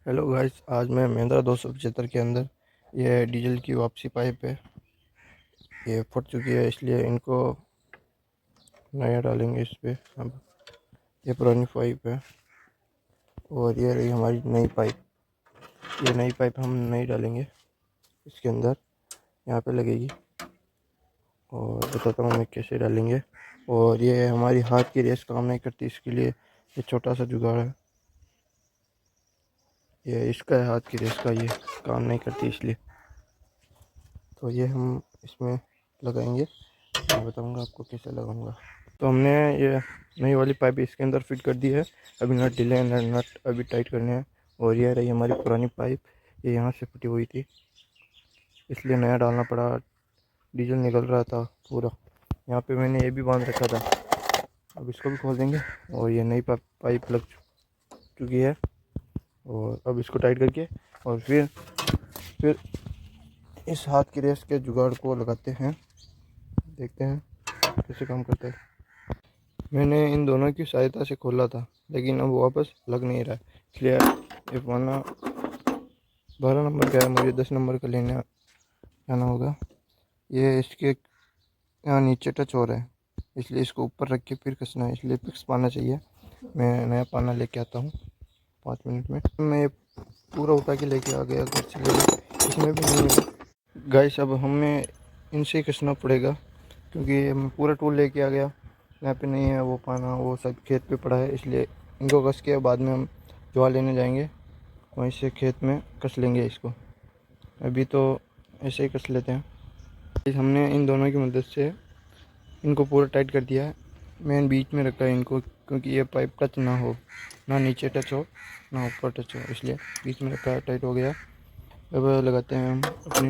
Hello guys, आज मैं महिंद्रा 275 के अंदर ये डीजल की वापसी पाइप है। ये फट चुकी है, इसलिए इनको नया डालेंगे इस पे। अब ये पुरानी पाइप है और ये रही हमारी नई पाइप। ये नई पाइप हम नहीं डालेंगे इसके अंदर, यहाँ पे लगेगी और बताता हूँ मैं कैसे डालेंगे। और ये हमारी हाथ की रेस काम नहीं करती, इसके लिए ये छोटा सा जुगाड़ है। ये इसका है, हाथ की रेस का, ये काम नहीं करती इसलिए। तो ये हम इसमें लगाएंगे, मैं बताऊंगा आपको कैसे लगाऊंगा। तो हमने ये नई वाली पाइप इसके अंदर फिट कर दी है। अभी नट ढीले हैं, नट अभी टाइट करने हैं। और ये रही हमारी पुरानी पाइप, ये यहाँ से फटी हुई थी इसलिए नया डालना पड़ा। डीजल निकल रहा था पूरा, यहाँ पे मैंने ये भी बांध रखा था। अब इसको भी खोल देंगे और ये नई पाइप लग चुकी है। और अब इसको टाइट करके और फिर इस हाथ की रेस के जुगाड़ को लगाते हैं, देखते हैं कैसे काम करता है। मैंने इन दोनों की सहायता से खोला था लेकिन अब वापस लग नहीं रहा है, इसलिए ये पाना 12 नंबर का है, मुझे 10 नंबर का लेने जाना होगा। ये इसके यहाँ नीचे टच हो रहा है, इसलिए इसको ऊपर रख के फिर कसना है, इसलिए फिक्स पाना चाहिए। मैं नया पाना लेके आता हूँ 5 मिनट में। मैं पूरा उठा के लेके आ गया घर से, लेकिन इसमें भी नहीं मिला। गाइस, अब हमें इनसे ही कसना पड़ेगा क्योंकि मैं पूरा टूल लेके आ गया, यहाँ पे नहीं है वो पाना, वो सब खेत पे पड़ा है। इसलिए इनको कस के बाद में हम ज्वार लेने जाएंगे, वहीं से खेत में कस लेंगे इसको। अभी तो ऐसे ही कस लेते हैं। हमने इन दोनों की मदद से इनको पूरा टाइट कर दिया है। मैंने बीच में रखा है इनको क्योंकि ये पाइप टच ना हो, ना नीचे टच हो ना ऊपर टच हो, इसलिए बीच में रखा है, टाइट हो गया। अब लगाते हैं हम अपने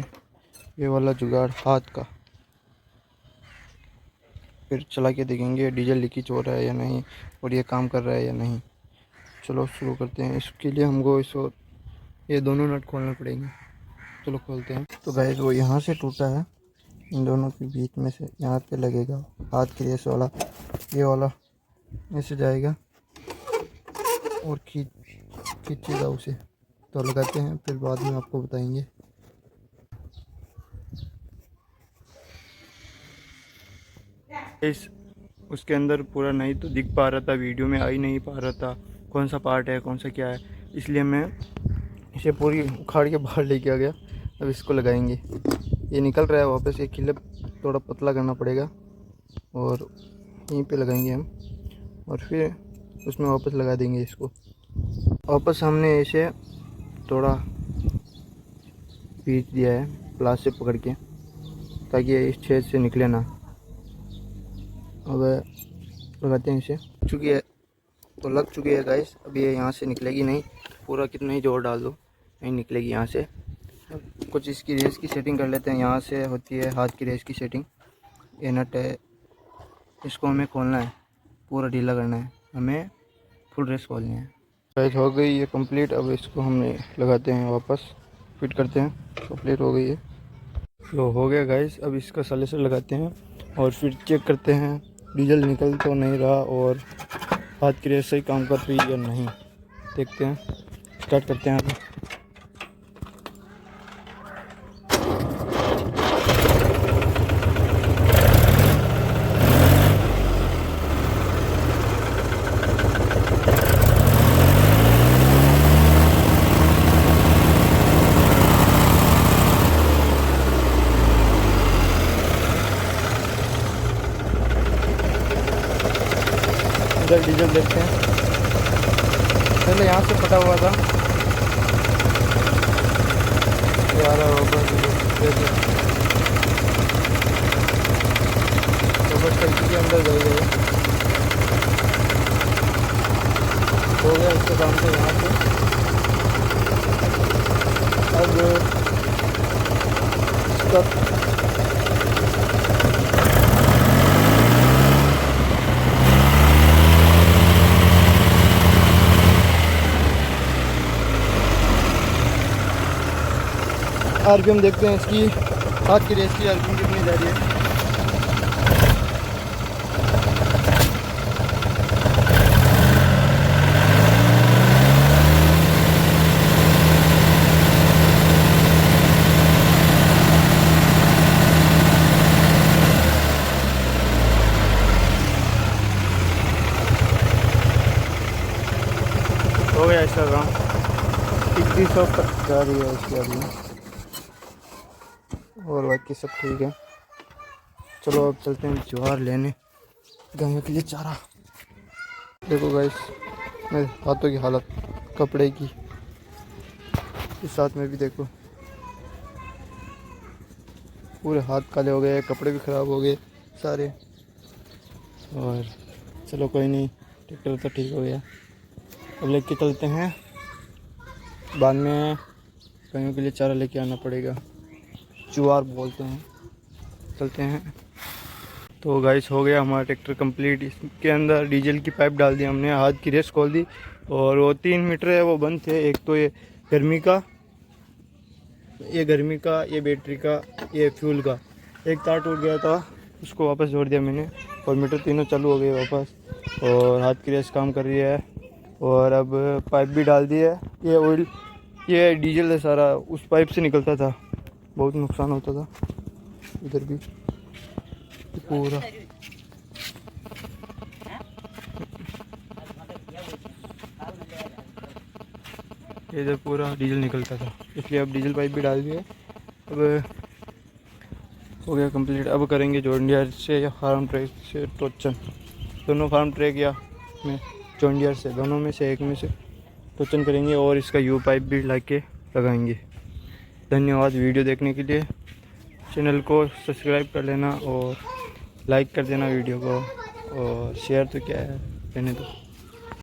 ये वाला जुगाड़ हाथ का, फिर चला के देखेंगे डीजल लीकेज हो रहा है या नहीं और ये काम कर रहा है या नहीं। चलो शुरू करते हैं। इसके लिए हमको इसको ये दोनों नट खोलने पड़ेंगे। चलो खोलते हैं। तो गाइस, वो यहाँ से टूटा है, इन दोनों के बीच में से यहाँ पे लगेगा हाथ की रेस वाला, ये वाला ऐसे जाएगा और खींचेगा उसे। तो लगाते हैं, फिर बाद में आपको बताएंगे। इस उसके अंदर पूरा नहीं तो दिख पा रहा था, वीडियो में आ ही नहीं पा रहा था कौन सा पार्ट है कौन सा क्या है, इसलिए मैं इसे पूरी उखाड़ के बाहर लेके आ गया। अब इसको लगाएंगे, ये निकल रहा है वापस, ये खिले थोड़ा पतला करना पड़ेगा और यहीं पे लगाएंगे हम और फिर उसमें वापस लगा देंगे इसको। वापस हमने इसे थोड़ा खींच दिया है प्लास से पकड़ के, ताकि ये इस छेद से निकले ना। अब लगाते हैं इसे, चुकी है तो लग चुकी है गाइस। अब ये यहाँ से निकलेगी नहीं, पूरा कितना ही जोर डाल दो नहीं निकलेगी यहाँ से। कुछ इसकी रेस की सेटिंग कर लेते हैं, यहाँ से होती है हाथ की रेस की सेटिंग। ये नट है, इसको हमें खोलना है, पूरा ढीला करना है, हमें फुल रेस खोलनी है। गाइस, हो गई ये कंप्लीट। अब इसको हमने लगाते हैं, वापस फिट करते हैं। कंप्लीट हो गई है, तो हो गया गाइस। अब इसका सलेसर लगाते हैं और फिर चेक करते हैं डीजल निकल तो नहीं रहा और हाथ की रेस सही काम कर रही है या नहीं, देखते हैं। स्टार्ट करते हैं अभी। इधर डीजल देखते हैं, पहले यहाँ से फटा हुआ था, ये आ रहा होगा तो बस टंकी के अंदर जाएगा। हो गया इसके काम से यहाँ से। अब इसका आरपीएम देखते हैं, इसकी हाथ की रेस की आरपीएम कितनी जा रही है। 2100 तक जा रही है इसकी अभी। और बाकी सब ठीक है। चलो अब चलते हैं ज्वार लेने गायों के लिए चारा। देखो गाइस मेरे हाथों की हालत, कपड़े की, इस साथ में भी देखो पूरे हाथ काले हो गए, कपड़े भी ख़राब हो गए सारे। और चलो कोई नहीं, ट्रैक्टर तो ठीक हो गया। अब लेके चलते हैं, बाद में गायों के लिए चारा लेके आना पड़ेगा, ज्वार बोलते हैं। चलते हैं। तो गाइस हो गया हमारा ट्रैक्टर कंप्लीट। इसके अंदर डीजल की पाइप डाल दी हमने, हाथ की रेस खोल दी और वो 3 मीटर है वो बंद थे। एक तो ये गर्मी का, ये बैटरी का, ये फ्यूल का। एक तार टूट गया था, उसको वापस जोड़ दिया मैंने और मीटर तीनों चालू हो गए वापस। और हाथ की रेस काम कर रही है। और अब पाइप भी डाल दी है। ये ऑयल, ये डीजल है सारा, उस पाइप से निकलता था, बहुत नुकसान होता था। इधर भी पूरा इधर पूरा डीजल निकलता था, इसलिए अब डीजल पाइप भी डाल दिया। अब हो गया कंप्लीट। अब करेंगे जॉन डियर से या फार्म ट्रैक से टोचन, दोनों फार्म ट्रैक या में जॉन डियर से, दोनों में से एक में से टोचन करेंगे और इसका यू पाइप भी ला के लगाएंगे। धन्यवाद वीडियो देखने के लिए। चैनल को सब्सक्राइब कर लेना और लाइक कर देना वीडियो को, और शेयर तो क्या है, रहने दो।